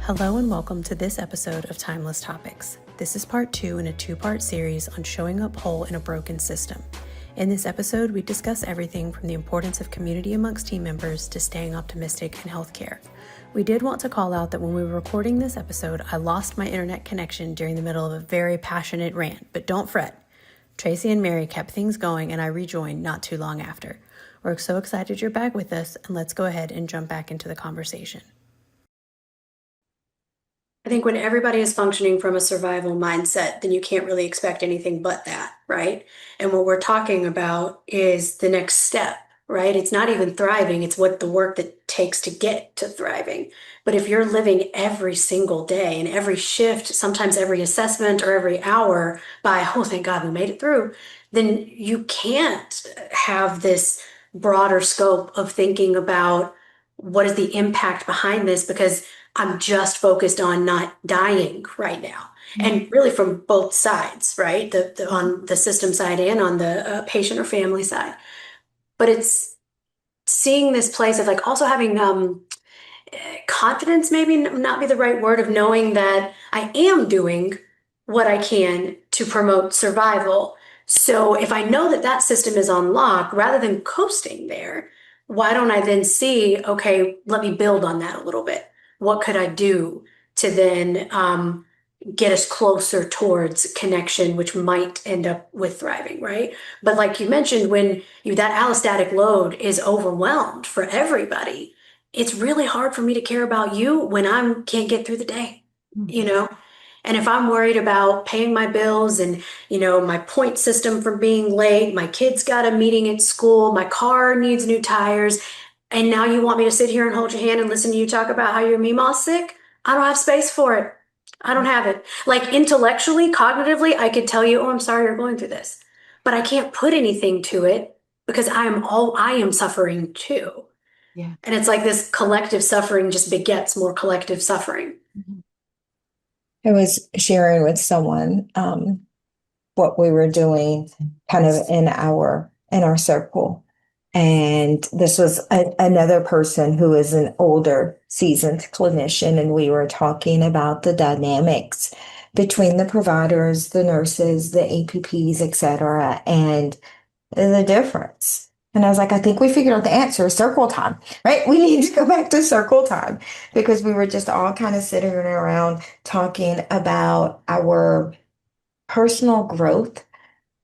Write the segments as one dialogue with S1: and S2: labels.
S1: Hello and welcome to this episode of Timeless Topics. This is part 2 in a 2-part series on showing up whole in a broken system. In this episode, we discuss everything from the importance of community amongst team members to staying optimistic in healthcare. We did want to call out that when we were recording this episode, I lost my internet connection during the middle of a very passionate rant, but don't fret. Tracey and Mary kept things going and I rejoined not too long after. We're so excited you're back with us, and let's go ahead and jump back into the conversation. I think when everybody is functioning from a survival mindset, then you can't really expect anything but that, right? And what we're talking about is the next step, right? It's not even thriving, it's what the work that takes to get to thriving. But if you're living every single day and every shift, sometimes every assessment or every hour by, oh, thank God we made it through, then you can't have this broader scope of thinking about what is the impact behind this, because I'm just focused on not dying right now. And really from both sides, right? On the system side and on the patient or family side. But it's seeing this place of like also having confidence, maybe not be the right word, of knowing that I am doing what I can to promote survival. So if I know that that system is on lock, rather than coasting there, why don't I then see, okay, let me build on that a little bit. What could I do to then get us closer towards connection, which might end up with thriving, right? But like you mentioned, when that allostatic load is overwhelmed for everybody, it's really hard for me to care about you when I can't get through the day, you know? And if I'm worried about paying my bills and, my point system from being late, my kid's got a meeting at school, my car needs new tires, and now you want me to sit here and hold your hand and listen to you talk about how your meemaw's sick? I don't have space for it. I don't have it. Like intellectually, cognitively, I could tell you, oh, I'm sorry you're going through this. But I can't put anything to it because I am suffering too.
S2: Yeah.
S1: And it's like this collective suffering just begets more collective suffering.
S2: I was sharing with someone what we were doing kind of in our circle. And this was another person who is an older seasoned clinician. And we were talking about the dynamics between the providers, the nurses, the APPs, et cetera, and the difference. And I was like, I think we figured out the answer, circle time, right? We need to go back to circle time because we were just all kind of sitting around talking about our personal growth,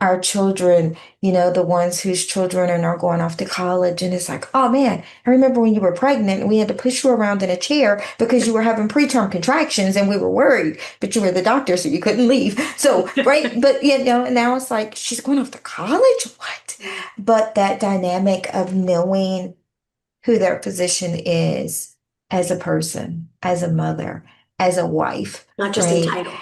S2: our children, the ones whose children are now going off to college. And it's like, oh man, I remember when you were pregnant and we had to push you around in a chair because you were having preterm contractions and we were worried, but you were the doctor, so you couldn't leave. So, right. But, and now it's like, she's going off to college. What? But that dynamic of knowing who their physician is as a person, as a mother, as a wife,
S1: Not just
S2: right?
S1: in title.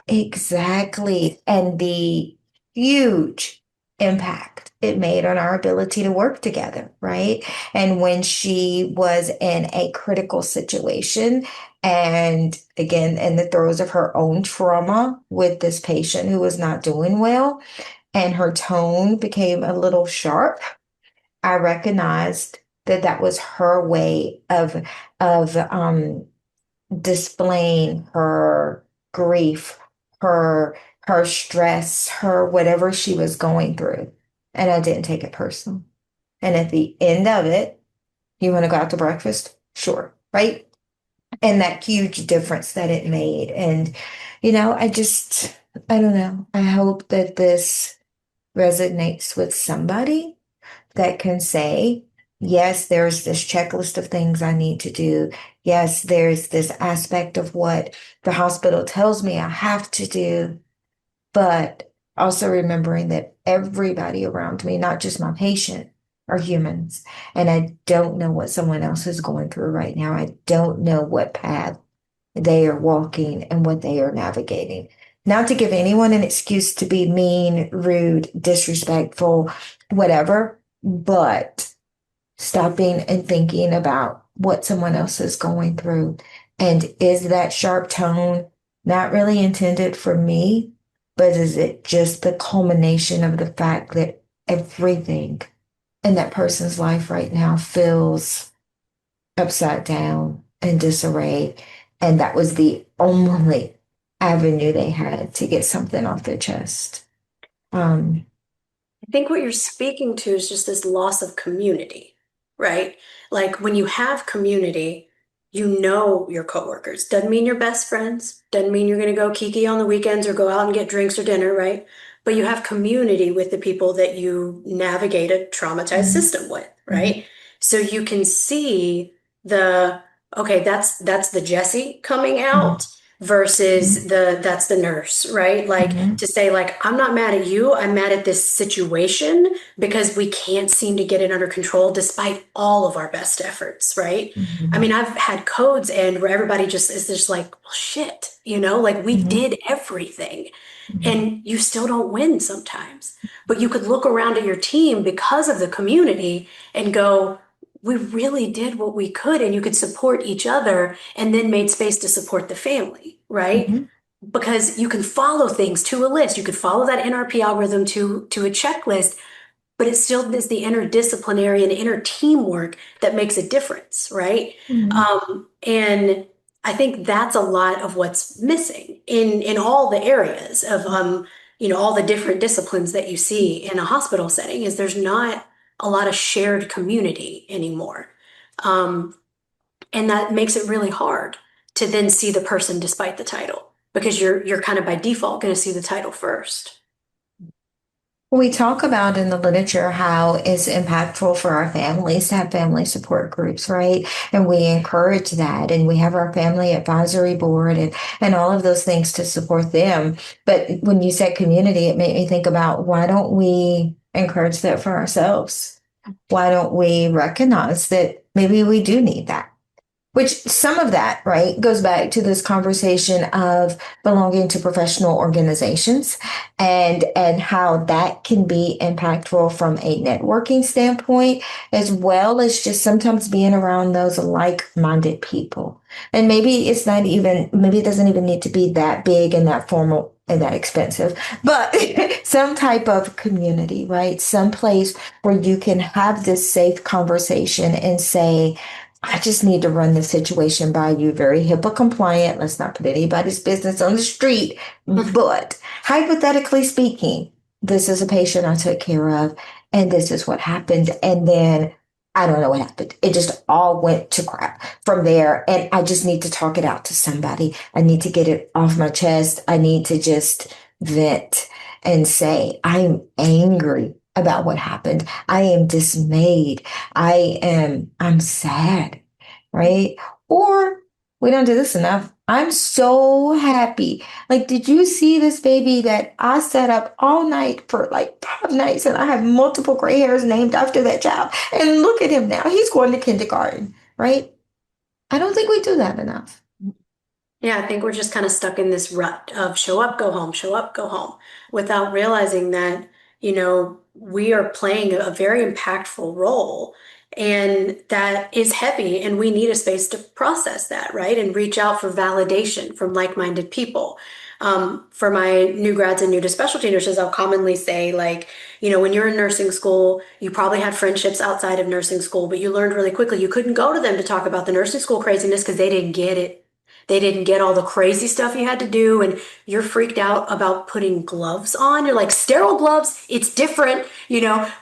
S2: Exactly. And the huge impact it made on our ability to work together, right? And when she was in a critical situation, and again, in the throes of her own trauma with this patient who was not doing well, and her tone became a little sharp, I recognized that that was her way of displaying her grief, her stress, her whatever she was going through. And I didn't take it personal. And at the end of it, you want to go out to breakfast? Sure. Right. And that huge difference that it made. And, I don't know. I hope that this resonates with somebody that can say, yes, there's this checklist of things I need to do. Yes, there's this aspect of what the hospital tells me I have to do, but also remembering that everybody around me, not just my patient, are humans. And I don't know what someone else is going through right now. I don't know what path they are walking and what they are navigating. Not to give anyone an excuse to be mean, rude, disrespectful, whatever, but stopping and thinking about what someone else is going through. And is that sharp tone not really intended for me, but is it just the culmination of the fact that everything in that person's life right now feels upside down and disarray? And that was the only avenue they had to get something off their chest. Um,
S1: I think what you're speaking to is just this loss of community, right? Like when you have community, you know your coworkers. Doesn't mean you're best friends, doesn't mean you're going to go kiki on the weekends or go out and get drinks or dinner, right? But you have community with the people that you navigate a traumatized
S2: mhm,
S1: system with,
S2: mhm,
S1: right? So you can see the, okay, that's the Jessi coming
S2: mhm,
S1: out versus
S2: mhm,
S1: that's the nurse, right? Like
S2: mhm,
S1: to say like I'm not mad at you, I'm mad at this situation because we can't seem to get it under control despite all of our best efforts, right? I
S2: mhm,
S1: mean, I've had codes and where everybody just is just like, well, shit, like we
S2: mhm,
S1: did everything
S2: mhm,
S1: and you still don't win sometimes. But you could look around at your team because of the community and go, we really did what we could, and you could support each other and then made space to support the family, right?
S2: mhm,
S1: Because you can follow things to a list. You could follow that NRP algorithm to a checklist, but it still is the interdisciplinary and inner teamwork that makes a difference, right?
S2: mhm,
S1: And I think that's a lot of what's missing in all the areas of all the different disciplines that you see in a hospital setting is there's not a lot of shared community anymore. Um, and that makes it really hard to then see the person despite the title because you're kind of by default going to see the title first.
S2: We talk about in the literature how it's impactful for our families to have family support groups, right? And we encourage that. And we have our family advisory board and all of those things to support them. But when you said community, it made me think about why don't we encourage that for ourselves? Why don't we recognize that maybe we do need that? Which some of that, right, goes back to this conversation of belonging to professional organizations and how that can be impactful from a networking standpoint, as well as just sometimes being around those like-minded people. And maybe it's not even, maybe it doesn't even need to be that big and that formal and that expensive, but some type of community, right? Some place where you can have this safe conversation and say, I just need to run the situation by you very HIPAA compliant. Let's not put anybody's business on the street. But hypothetically speaking, this is a patient I took care of, and this is what happened. And then I don't know what happened. It just all went to crap from there. And I just need to talk it out to somebody. I need to get it off my chest. I need to just vent and say, I'm angry about what happened. I am dismayed. I'm sad, right? Or we don't do this enough. I'm so happy. Like, did you see this baby that I sat up all night for like 5 nights and I have multiple gray hairs named after that child? And look at him now. He's going to kindergarten, right? I don't think we do that enough.
S1: Yeah, I think we're just kind of stuck in this rut of show up, go home, show up, go home, without realizing that, we are playing a very impactful role and that is heavy, and we need a space to process that, right? And reach out for validation from like-minded people. For my new grads and new to specialty nurses, I'll commonly say, like, when you're in nursing school, you probably had friendships outside of nursing school, but you learned really quickly you couldn't go to them to talk about the nursing school craziness because they didn't get it. They didn't get all the crazy stuff you had to do, and you're freaked out about putting gloves on. You're like, sterile gloves, it's different,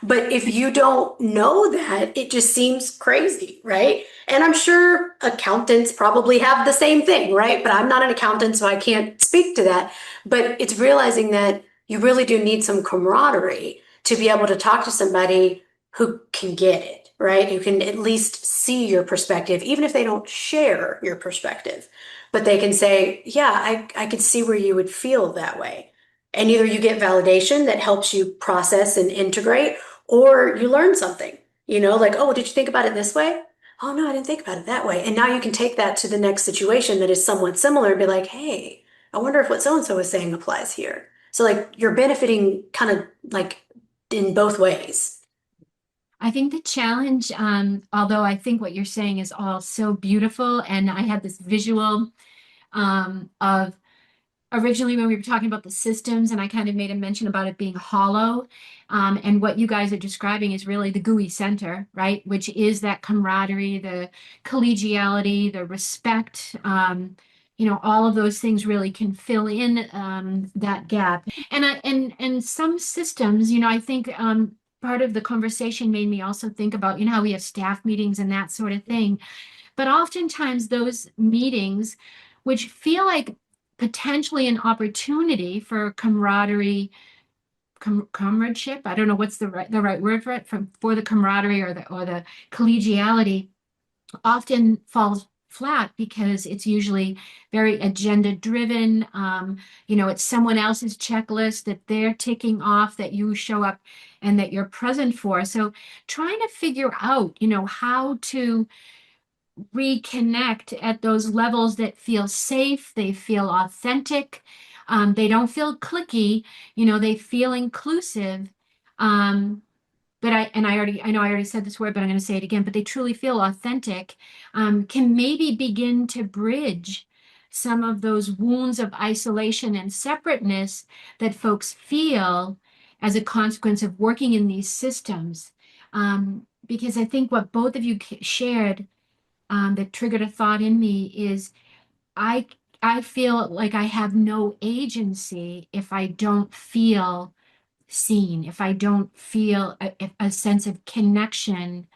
S1: But if you don't know that, it just seems crazy, right? And I'm sure accountants probably have the same thing, right? But I'm not an accountant, so I can't speak to that. But it's realizing that you really do need some camaraderie to be able to talk to somebody who can get it, right? Who can at least see your perspective, even if they don't share your perspective. But they can say, yeah, I could see where you would feel that way. And either you get validation that helps you process and integrate, or you learn something, like, oh, did you think about it this way? Oh, no, I didn't think about it that way. And now you can take that to the next situation that is somewhat similar and be like, hey, I wonder if what so and so is saying applies here. So, like, you're benefiting kind of like in both ways.
S3: I think the challenge, although I think what you're saying is all so beautiful, and I had this visual of originally when we were talking about the systems, and I kind of made a mention about it being hollow. And what you guys are describing is really the gooey center, right? Which is that camaraderie, the collegiality, the respect. All of those things really can fill in that gap. And some systems, I think part of the conversation made me also think about, how we have staff meetings and that sort of thing. But oftentimes those meetings, which feel like potentially an opportunity for camaraderie, comradeship. I don't know what's the right word for it, for the camaraderie or the collegiality, often falls flat because it's usually very agenda driven. It's someone else's checklist that they're ticking off that you show up and that you're present for. So trying to figure out, how to reconnect at those levels that feel safe, they feel authentic, they don't feel clicky, they feel inclusive. Um, but I know I already said this word, but I'm going to say it again, but they truly feel authentic, can maybe begin to bridge some of those wounds of isolation and separateness that folks feel as a consequence of working in these systems. Because I think what both of you shared that triggered a thought in me is I I feel like I have no agency if I don't feel seen, if I don't feel a sense of connection,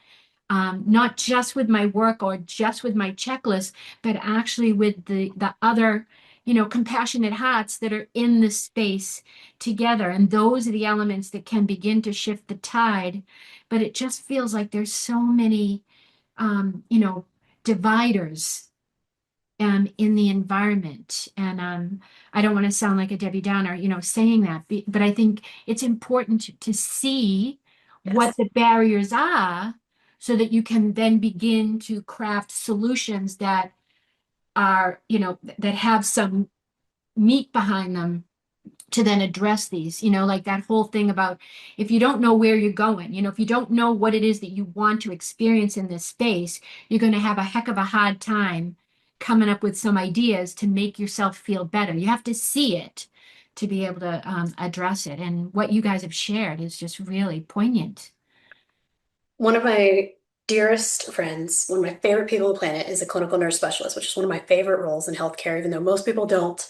S3: not just with my work or just with my checklist, but actually with the other, compassionate hearts that are in the space together. And those are the elements that can begin to shift the tide. But it just feels like there's so many dividers in the environment. And I don't want to sound like a Debbie Downer, saying that, but I think it's important to see what
S1: Yes.
S3: the barriers are so that you can then begin to craft solutions that are, that have some meat behind them to then address these, like that whole thing about if you don't know where you're going, if you don't know what it is that you want to experience in this space, you're going to have a heck of a hard time coming up with some ideas to make yourself feel better. You have to see it to be able to address it. And what you guys have shared is just really poignant.
S1: One of my dearest friends, one of my favorite people on the planet, is a clinical nurse specialist, which is one of my favorite roles in healthcare, even though most people don't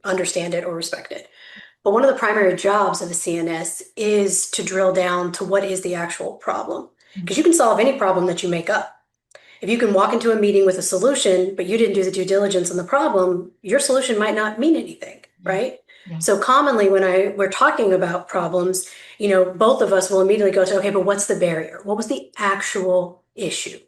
S1: understand it or respect it. But one of the primary jobs of a CNS is to drill down to what is the actual problem. Because you can solve any problem that you make up. If you can walk into a meeting with a solution, but you didn't do the due diligence on the problem, your solution might not mean anything,
S3: Yeah.
S1: right?
S3: Yeah.
S1: So commonly when we're talking about problems, both of us will immediately go to, okay, but what's the barrier? What was the actual issue?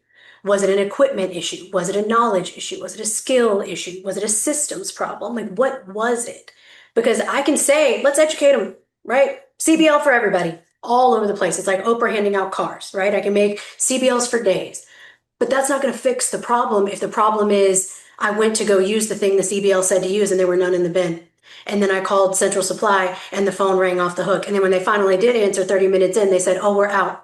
S1: Was it an equipment issue? Was it a knowledge issue? Was it a skill issue? Was it a systems problem? Like, what was it? Because I can say, let's educate them, right? CBL for everybody, all over the place. It's like Oprah handing out cars, right? I can make CBLs for days. But that's not going to fix the problem if the problem is I went to go use the thing the CBL said to use and there were none in the bin. And then I called Central Supply and the phone rang off the hook. And then when they finally did answer 30 minutes in, they said, oh, we're out.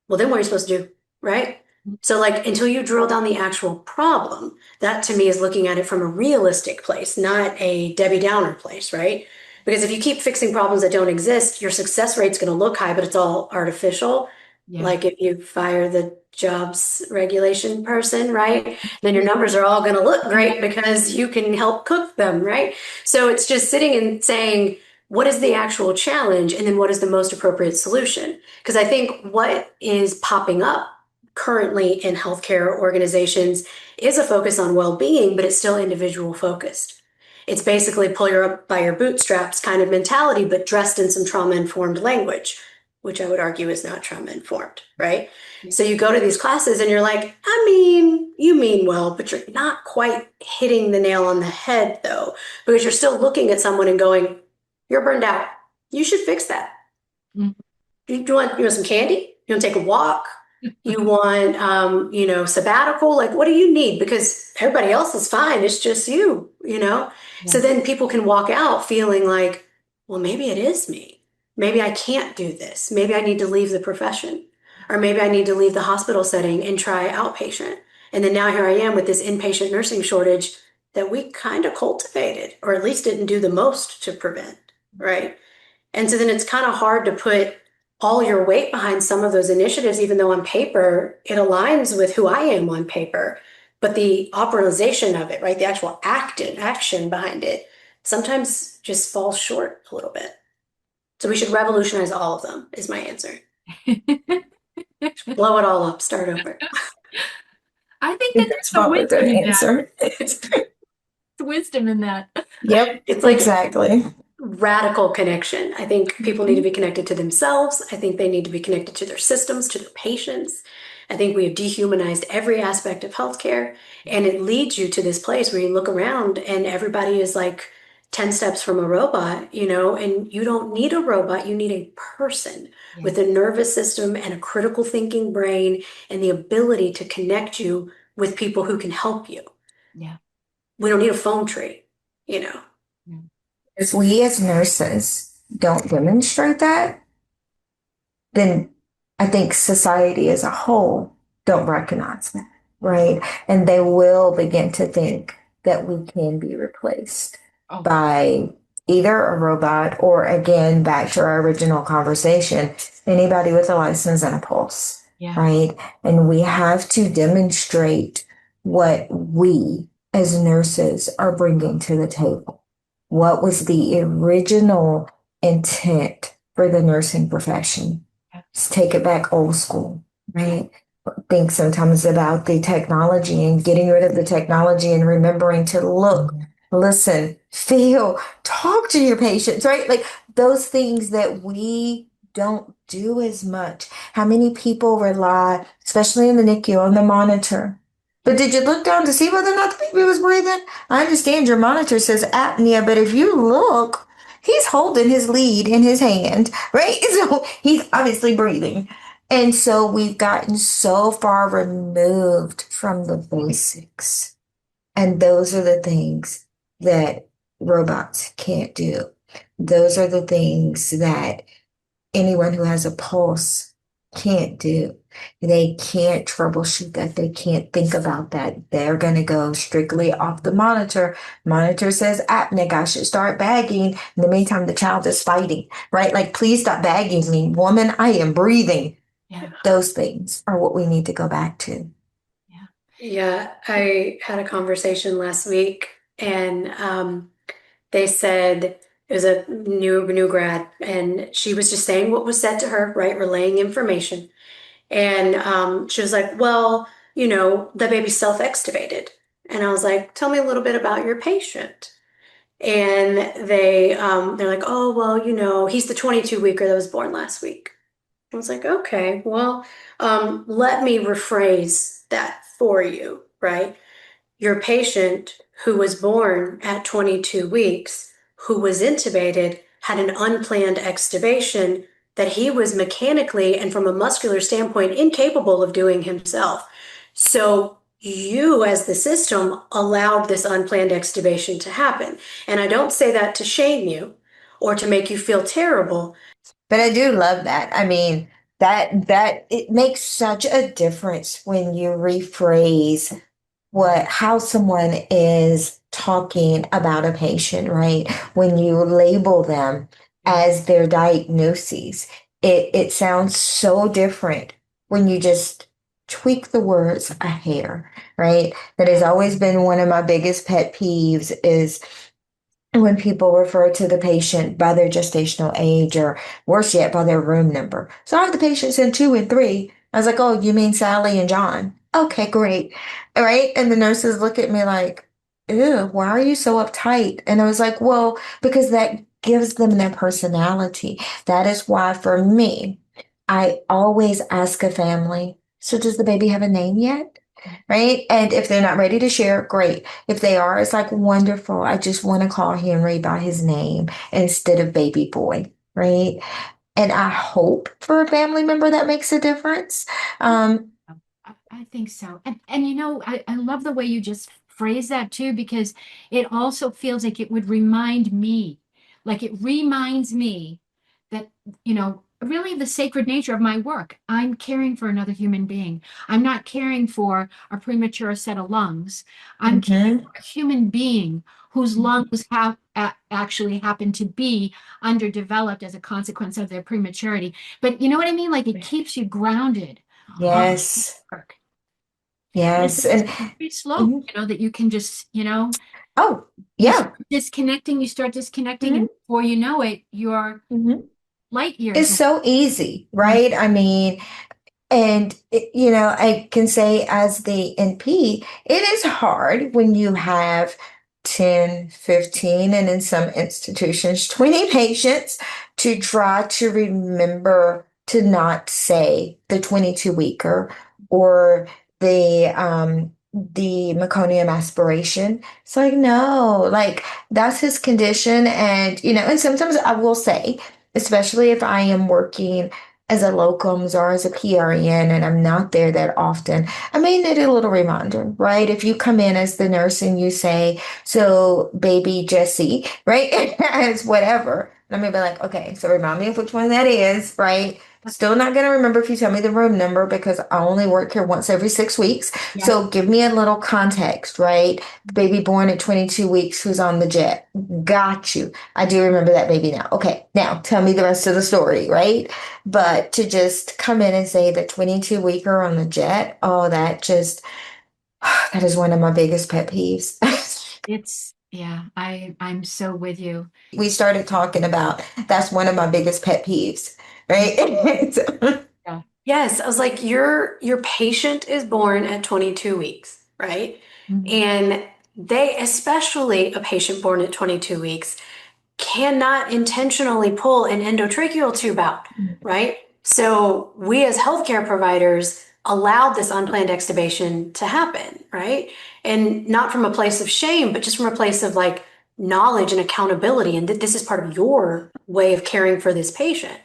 S1: Well, then what are you supposed to do? Right? So, like, until you drill down the actual problem, that to me is looking at it from a realistic place, not a Debbie Downer place, right? Because if you keep fixing problems that don't exist, your success rate's going to look high, but it's all artificial.
S3: Yeah.
S1: Like if you fire the jobs regulation person, right? Then your numbers are all going to look great because you can help cook them, right? So it's just sitting and saying, what is the actual challenge? And then what is the most appropriate solution? Because I think what is popping up currently in healthcare organizations is a focus on well-being, but it's still individual focused. It's basically pull you up by your bootstraps kind of mentality, but dressed in some trauma-informed language, which I would argue is not trauma-informed, right? So you go to these classes and you're like, I mean, you mean well, but you're not quite hitting the nail on the head though, because you're still looking at someone and going, you're burned out. You should fix that.
S3: Mhm.
S1: You want some candy? You want to take a walk? You want, sabbatical? Like, what do you need? Because everybody else is fine. It's just you.
S3: Yeah.
S1: So then people can walk out feeling like, well, maybe it is me. Maybe I can't do this. Maybe I need to leave the profession. Or maybe I need to leave the hospital setting and try outpatient. And then now here I am with this inpatient nursing shortage. that we kind of cultivated, or at least didn't do the most to prevent, right? And so then it's kind of hard to put all your weight behind some of those initiatives, even though on paper it aligns with who I am on paper. But the operationalization of it, right? The actual action behind it sometimes just falls short a little bit. So we should revolutionize all of them, is my answer. Blow it all up, start over.
S3: I think that
S2: That's
S3: there's some
S2: probably
S3: wisdom
S2: the
S3: in that.
S2: answer.
S3: Wisdom in that.
S2: Yep,
S1: It's like
S2: exactly.
S1: radical connection. I think people need to be connected to themselves. I think they need to be connected to their systems, to their patients. I think we have dehumanized every aspect of healthcare, and it leads you to this place where you look around and everybody is like 10 steps from a robot, and you don't need a robot. You need a person
S3: Yeah.
S1: with a nervous system and a critical thinking brain and the ability to connect you with people who can help you.
S3: Yeah.
S1: We don't need a phone tree.
S3: Yeah.
S2: If we as nurses don't demonstrate that, then I think society as a whole don't recognize that, right? And they will begin to think that we can be replaced
S3: Oh,
S2: by either a robot or, again, back to our original conversation, anybody with a license and a pulse,
S3: yeah.
S2: right? And we have to demonstrate what we as nurses are bringing to the table. What was the original intent for the nursing profession? Let's take it back old school, right? Think sometimes about the technology and getting rid of the technology and remembering to look, listen, feel, talk to your patients, right? Like those things that we don't do as much. How many people rely, especially in the NICU, on the monitor? But did you look down to see whether or not the baby was breathing? I understand your monitor says apnea, but if you look, he's holding his lead in his hand, right? So he's obviously breathing. And so we've gotten so far removed from the basics. And those are the things that robots can't do. Those are the things that anyone who has a pulse can't do. They can't troubleshoot that. They can't think about that. They're going to go strictly off the monitor. Monitor says apneic. I should start bagging. In the meantime, the child is fighting, right? Like, please stop bagging me. Woman, I am breathing.
S3: Yeah.
S2: Those things are what we need to go back to.
S3: Yeah.
S1: Yeah, I had a conversation last week, and they said it was a new grad, and she was just saying what was said to her, right? Relaying information. And she was like, "Well, the baby's self-extubated." And I was like, "Tell me a little bit about your patient." And they're like, "Oh, well, he's the 22-weeker that was born last week." I was like, "Okay, well, let me rephrase that for you, right? Your patient who was born at 22 weeks, who was intubated, had an unplanned extubation that he was mechanically and from a muscular standpoint incapable of doing himself. So you, as the system, allowed this unplanned extubation to happen. And I don't say that to shame you or to make you feel terrible.
S2: But I do love that. I mean, that it makes such a difference when you rephrase how someone is talking about a patient, right? When you label them as their diagnoses, it sounds so different when you just tweak the words a hair, right? That has always been one of my biggest pet peeves is when people refer to the patient by their gestational age or worse yet, by their room number. So I have the patients in 2 and 3. I was like, oh, you mean Sally and John? Okay, great. All right. And the nurses look at me like, ew, why are you so uptight? And I was like, well, because that gives them their personality. That is why for me, I always ask a family, so does the baby have a name yet? Right? And if they're not ready to share, great. If they are, it's like wonderful. I just want to call Henry by his name instead of baby boy, right? And I hope for a family member that makes a difference.
S3: I think so. And I love the way you just phrase that too, because it also feels like it would remind me, like it reminds me that, really the sacred nature of my work. I'm caring for another human being. I'm not caring for a premature set of lungs. I'm caring
S2: Hmm.
S3: for a human being whose lungs have actually happen to be underdeveloped as a consequence of their prematurity. But you know what I mean? Like it keeps you grounded on
S2: Yes.
S3: work. And it's
S2: Yes.
S3: a
S2: And
S3: slippery slope,
S2: mhm.
S3: that you can just,
S2: Oh,
S3: you
S2: yeah.
S3: start disconnecting, and
S2: Hmm.
S3: before you know it, you're
S2: Hmm.
S3: light
S2: It's
S3: years away.
S2: so easy,
S3: Mhm.
S2: right? I mean, and I can say as the NP, it is hard when you have 10, 15, and in some institutions, 20 patients to try to remember to not say the 22 weeker or the meconium aspiration. It's like, no, like that's his condition. And, and sometimes I will say, especially if I am working as a locums or as a PRN and I'm not there that often, I may need a little reminder, right? If you come in as the nurse and you say, so baby Jessi, right? As whatever. And I may be like, okay, so remind me of which one that is, right? Still not going to remember if you tell me the room number because I only work here once every 6 weeks.
S3: Yeah.
S2: So give me a little context, right? The baby born at 22 weeks who's on the jet. Got you. I do remember that baby now. Okay, now tell me the rest of the story, right? But to just come in and say the 22 weeker on the jet, oh, that is one of my biggest pet peeves.
S3: Yeah, I'm so with you.
S2: We started talking about that's one of my biggest pet peeves, right? So-
S3: Yeah.
S1: Yes, I was like, your patient is born at 22 weeks, right?
S3: Mhm.
S1: And they, especially a patient born at 22 weeks, cannot intentionally pull an endotracheal tube out, right? So we as healthcare providers allowed this unplanned extubation to happen, right? And not from a place of shame, but just from a place of like knowledge and accountability, and that this is part of your way of caring for this patient.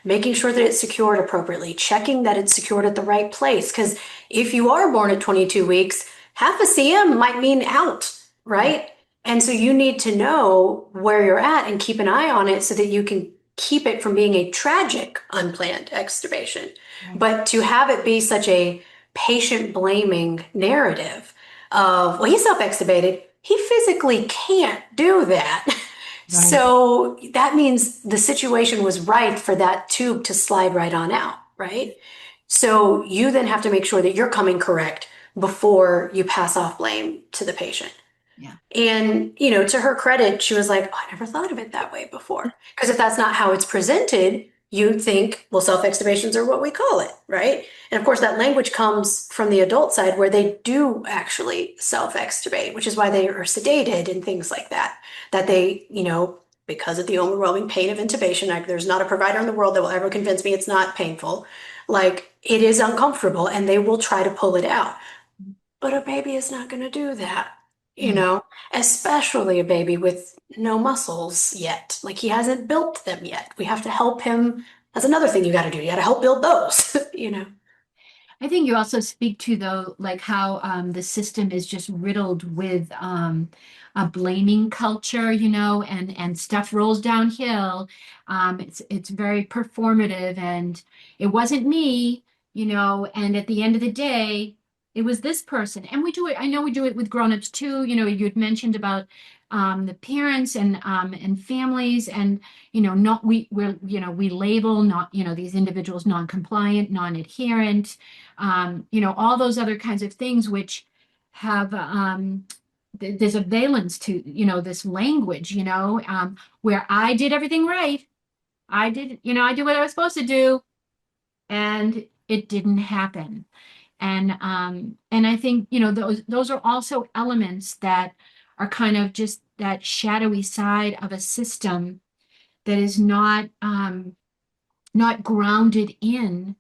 S1: Making sure that it's secured appropriately, checking that it's secured at the right place. Because if you are born at 22 weeks, half a CM might mean out,
S3: Yeah.
S1: right? And so you need to know where you're at and keep an eye on it so that you can keep it from being a tragic unplanned extubation.
S3: Right.
S1: But to have it be such a patient blaming narrative of, well, he's self-extubated, he physically can't do that.
S3: Right.
S1: So that means the situation was right for that tube to slide right on out, right? So you then have to make sure that you're coming correct before you pass off blame to the patient.
S3: Yeah.
S1: And, to her credit, she was like, oh, I never thought of it that way before. Because if that's not how it's presented, you'd think, well, self-extubations are what we call it, right? And of course, that language comes from the adult side where they do actually self-extubate, which is why they are sedated and things like that. That they, because of the overwhelming pain of intubation, there's not a provider in the world that will ever convince me it's not painful. Like, it is uncomfortable and they will try to pull it out. But a baby is not going to do that, you
S3: Yeah.
S1: know, especially a baby with no muscles yet. Like he hasn't built them yet. We have to help him. That's another thing you got to do. You got to help build those,
S3: I think you also speak to though, like how the system is just riddled with a blaming culture, and stuff rolls downhill. It's very performative, and it wasn't me, and at the end of the day, it was this person. And we do it. I know we do it with grown-ups too. You'd mentioned about the parents and families, and not we label not these individuals non-compliant, non-adherent, all those other kinds of things which have there's a valence to, this language, where I did everything right. I did what I was supposed to do, and it didn't happen. And I think, those are also elements that are kind of just that shadowy side of a system that is not grounded in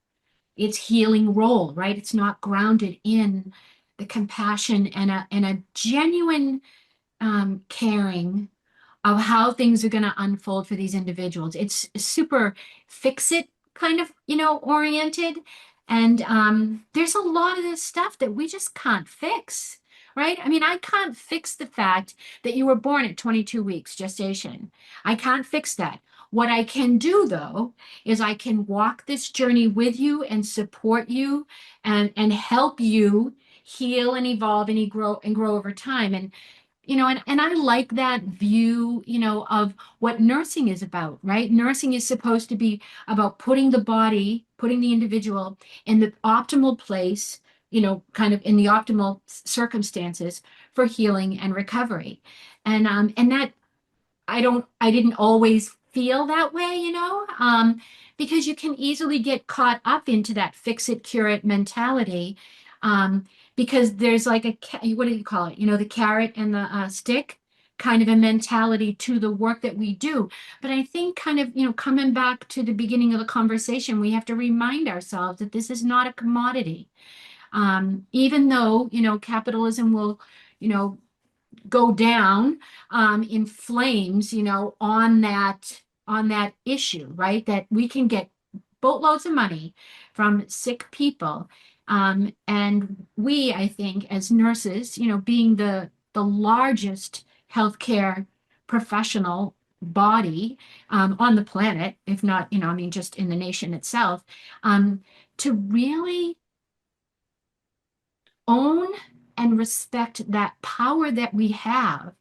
S3: its healing role, right? It's not grounded in the compassion and a genuine caring of how things are going to unfold for these individuals. It's super fix it kind of, oriented. And there's a lot of this stuff that we just can't fix, right? I mean, I can't fix the fact that you were born at 22 weeks gestation. I can't fix that. What I can do, though, is I can walk this journey with you and support you and help you heal and evolve and grow over time. And I like that view, of what nursing is about, right? Nursing is supposed to be about putting the individual in the optimal place, kind of in the optimal circumstances for healing and recovery. And that I didn't always feel that way, because you can easily get caught up into that fix it, cure it mentality. Um, because there's like what do you call it? The carrot and the stick kind of a mentality to the work that we do. But I think kind of, coming back to the beginning of the conversation, we have to remind ourselves that this is not a commodity. Even though, capitalism will, you know, go down in flames, on that issue, right? That we can get boatloads of money from sick people. And we, I think, as nurses, being the largest healthcare professional body on the planet, if not, just in the nation itself, to really own and respect that power that we have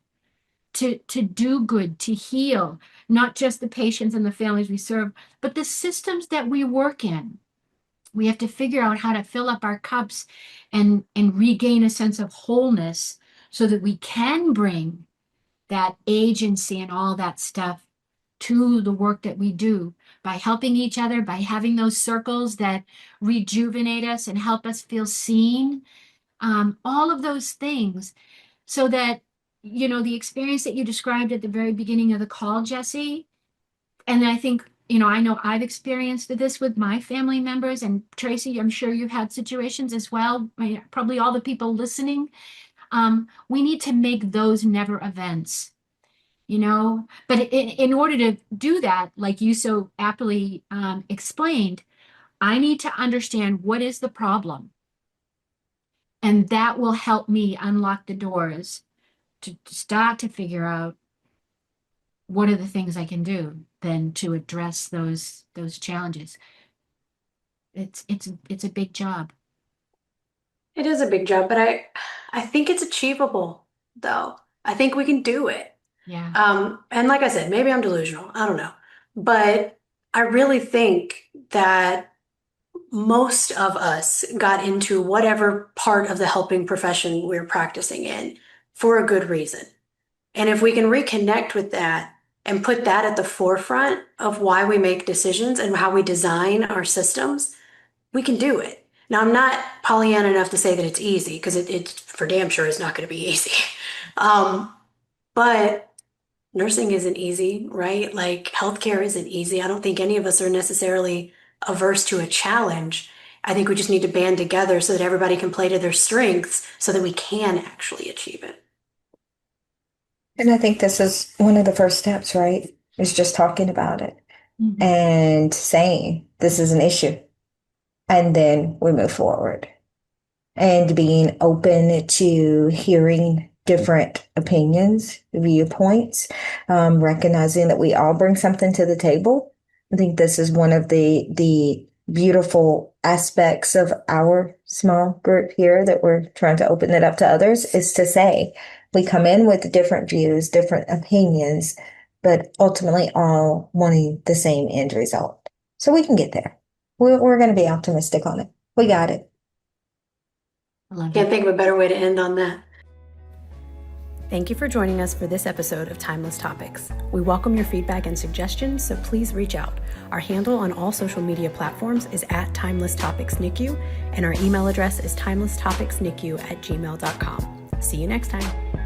S3: to do good, to heal, not just the patients and the families we serve, but the systems that we work in. We have to figure out how to fill up our cups and regain a sense of wholeness so that we can bring that agency and all that stuff to the work that we do by helping each other, by having those circles that rejuvenate us and help us feel seen. All of those things so that, the experience that you described at the very beginning of the call, Jessi, and I think, I know I've experienced this with my family members, and Tracey, I'm sure you've had situations as well. Probably all the people listening. We need to make those never events, But in order to do that, like you so aptly explained, I need to understand what is the problem. And that will help me unlock the doors to start to figure out what are the things I can do then to address those challenges. It's a big job.
S1: It is a big job, but I think it's achievable though. I think we can do it.
S3: Yeah.
S1: And like I said, maybe I'm delusional. I don't know. But I really think that most of us got into whatever part of the helping profession we're practicing in for a good reason. And if we can reconnect with that and put that at the forefront of why we make decisions and how we design our systems, we can do it. Now, I'm not Pollyanna enough to say that it's easy because it for damn sure is not going to be easy. But nursing isn't easy, right? Like healthcare isn't easy. I don't think any of us are necessarily averse to a challenge. I think we just need to band together so that everybody can play to their strengths so that we can actually achieve it.
S2: And I think this is one of the first steps, right? Is just talking about it
S3: Mhm.
S2: and saying this is an issue. And then we move forward and being open to hearing different opinions, viewpoints, recognizing that we all bring something to the table. I think this is one of the beautiful aspects of our small group here that we're trying to open it up to others is to say we come in with different views, different opinions, but ultimately all wanting the same end result. So we can get there. We're going to be optimistic on it. We got it.
S3: I love
S1: Can't
S3: it.
S1: think of a better way to end on that. Thank you for joining us for this episode of Timeless Topics. We welcome your feedback and suggestions, so please reach out. Our handle on all social media platforms is @TimelessTopicsNICU, and our email address is timelesstopicsnicu@gmail.com. See you next time.